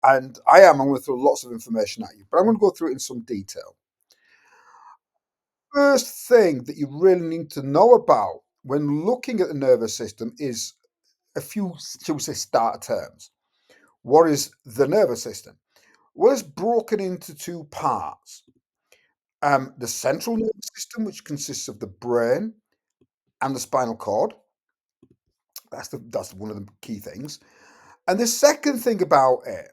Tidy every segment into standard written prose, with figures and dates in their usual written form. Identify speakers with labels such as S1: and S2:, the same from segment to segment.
S1: And I'm going to throw lots of information at you, but I'm going to go through it in some detail. First thing that you really need to know about when looking at the nervous system is a few, shall we say, starter terms. What is the nervous system? Well, it's broken into two parts. The central nervous system, which consists of the brain and the spinal cord. That's one of the key things. And the second thing about it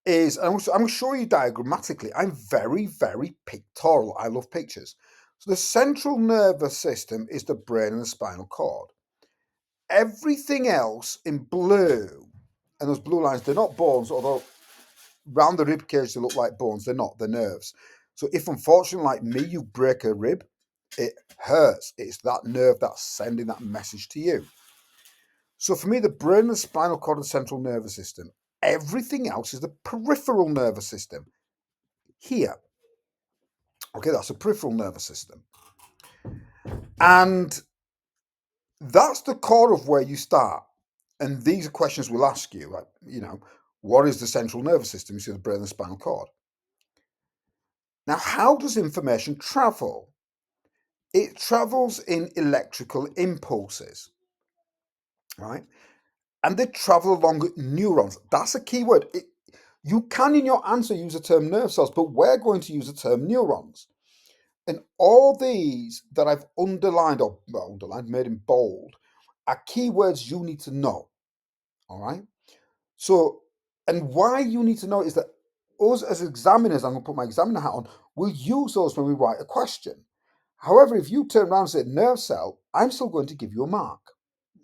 S1: is, I'm going to show you diagrammatically. I'm very, very pictorial. I love pictures. So the central nervous system is the brain and the spinal cord. Everything else in blue, and those blue lines, they're not bones, although round the rib cage they look like bones. They're not, they're nerves. So if unfortunately, like me, you break a rib, it hurts. It's that nerve that's sending that message to you. So for me, the brain, the spinal cord, and the central nervous system. Everything else is the peripheral nervous system. Here. Okay, that's the peripheral nervous system. And that's the core of where you start. And these are questions we'll ask you, like, what is the central nervous system? You see the brain and the spinal cord. Now, how does information travel? It travels in electrical impulses, right? And they travel along neurons. That's a key word. You can, in your answer, use the term nerve cells, but we're going to use the term neurons. And all these that I've underlined, made in bold, are keywords you need to know. All right. So, and why you need to know is that us as examiners, I'm going to put my examiner hat on, will use those when we write a question. However, if you turn around and say nerve cell, I'm still going to give you a mark.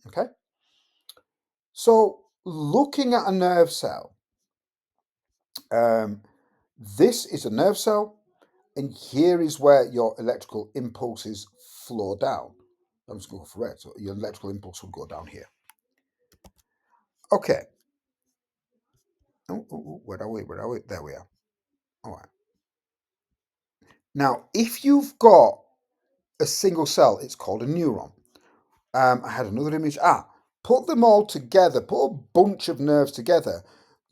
S1: Okay. So, looking at a nerve cell, this is a nerve cell, and here is where your electrical impulses flow down. I'm just going for it. So your electrical impulse will go down here. Okay. Where are we? Where are we? There we are. All right. Now, if you've got a single cell, it's called a neuron. I had another image. Put them all together. Put a bunch of nerves together.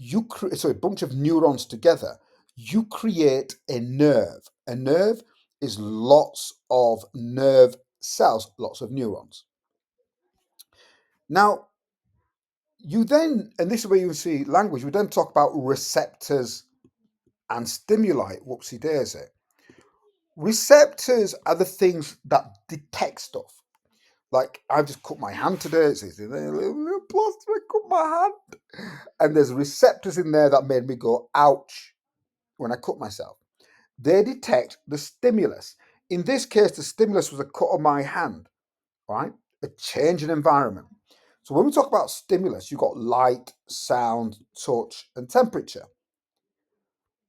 S1: A bunch of neurons together. You create a nerve. A nerve is lots of nerve cells, lots of neurons. Now, you then, and this is where you see language, we then talk about receptors and stimuli. Whoopsie daisy. Receptors are the things that detect stuff. Like, I've just cut my hand today. It's a little plaster, I cut my hand. And there's receptors in there that made me go, ouch, when I cut myself. They detect the stimulus. In this case, the stimulus was a cut on my hand, right? A change in environment. So when we talk about stimulus, you've got light, sound, touch, and temperature.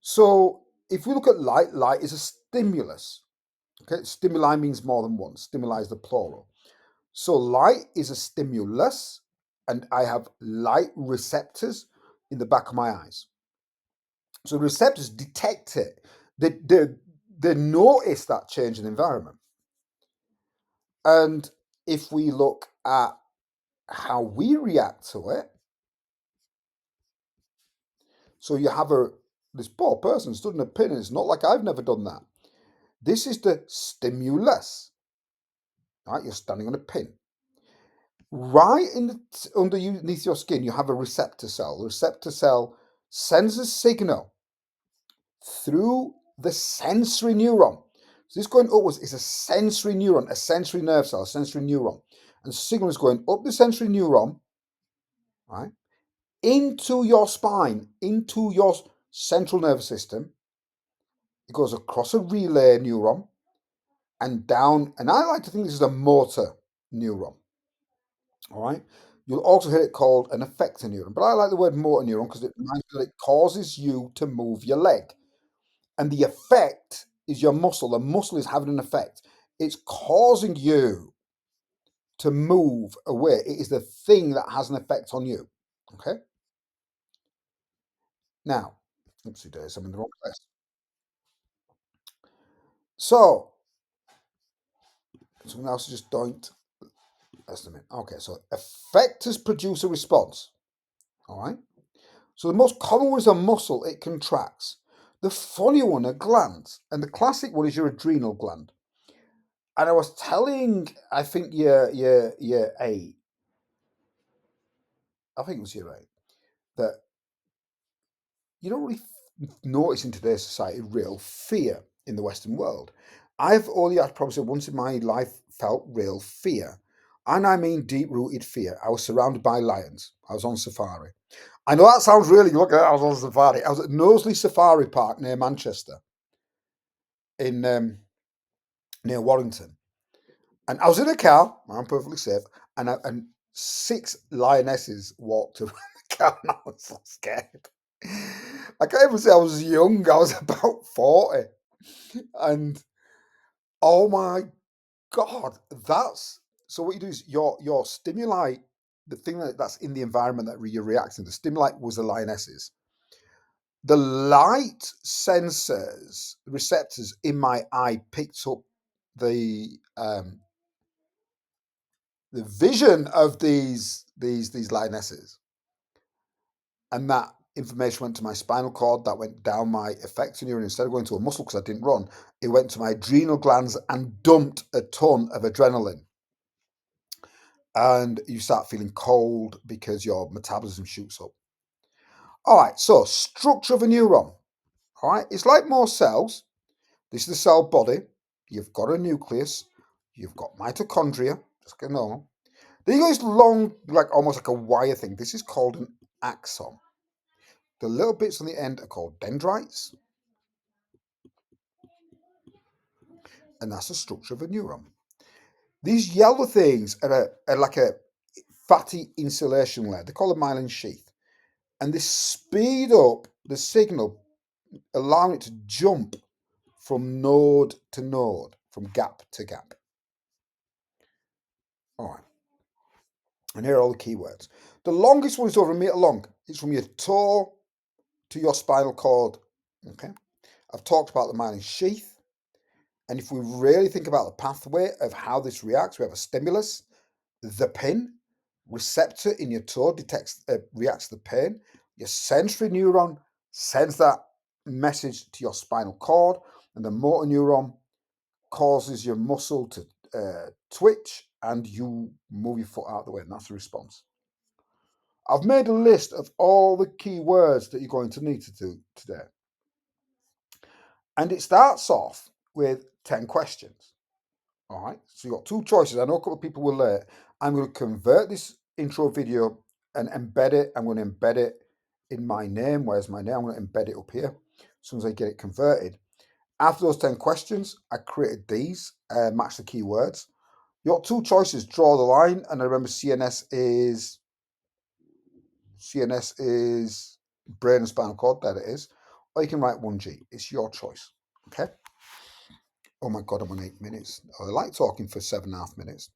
S1: So if we look at light, light is a stimulus. Okay, stimuli means more than one. Stimuli is the plural. So light is a stimulus, and I have light receptors in the back of my eyes. So receptors detect it. They notice that change in environment. And if we look at how we react to it, so you have this poor person stood in a pin, and it's not like I've never done that. This is the stimulus. Right, you're standing on a pin. Right underneath your skin, you have a receptor cell. The receptor cell sends a signal through the sensory neuron. So this going upwards is a sensory neuron, a sensory nerve cell, a sensory neuron. And the signal is going up the sensory neuron, right, into your spine, into your central nervous system. It goes across a relay neuron and down. And I like to think this is a motor neuron. All right. You'll also hear it called an effector neuron, but I like the word motor neuron because it reminds me that it causes you to move your leg. And the effect is your muscle. The muscle is having an effect. It's causing you to move away. It is the thing that has an effect on you. Okay. Now, oopsie days, I'm in the wrong place. So, something else just don't estimate. Okay, so effectors produce a response. All right. So the most common one is a muscle, it contracts. The funny one are glands, and the classic one is your adrenal gland. And I was telling, I think year eight, I think it was year eight, that you don't really notice in today's society real fear in the Western world. I've only had probably once in my life felt real fear. And I mean deep rooted fear. I was surrounded by lions. I was on safari. I know that sounds really, look at that, I was on safari. I was at Knowsley Safari Park near Manchester in near Warrington. And I was in a car, I'm perfectly safe, and six lionesses walked around the car, and I was so scared. I can't even say I was young, I was about 40. And oh my God, that's so what you do is your stimuli, the thing that's in the environment that you're reacting, the stimuli was the lionesses. The light sensors, receptors in my eye picked up the the vision of these lionesses, and that information went to my spinal cord. That went down my effector neuron. Instead of going to a muscle because I didn't run, it went to my adrenal glands and dumped a ton of adrenaline. And you start feeling cold because your metabolism shoots up. All right, so structure of a neuron. All right, it's like more cells. This is the cell body. You've got a nucleus. You've got mitochondria. Just like normal. Then you got this long, like almost like a wire thing. This is called an axon. The little bits on the end are called dendrites, and that's the structure of a neuron. These yellow things are like a fatty insulation layer. They call a myelin sheath, and they speed up the signal, allowing it to jump from node to node, from gap to gap. All right, and here are all the keywords. The longest one is over a meter long. It's from your toe to your spinal cord. Okay, I've talked about the myelin sheath. And if we really think about the pathway of how this reacts, we have a stimulus, the pin, receptor in your toe reacts to the pain. Your sensory neuron sends that message to your spinal cord, and the motor neuron causes your muscle to twitch, and you move your foot out of the way, and that's the response. I've made a list of all the key words that you're going to need to do today. And it starts off with 10 questions. All right, so you've got two choices. I know a couple of people will I'm going to convert this intro video and embed it. I'm going to embed it in my name. Where's my name? I'm going to embed it up here as soon as I get it converted. After those 10 questions, I created these, match the keywords. You got two choices, draw the line, and I remember CNS is brain and spinal cord, there it is. Or you can write 1G. It's your choice. Okay. Oh my God, I'm on 8 minutes. I like talking for 7.5 minutes.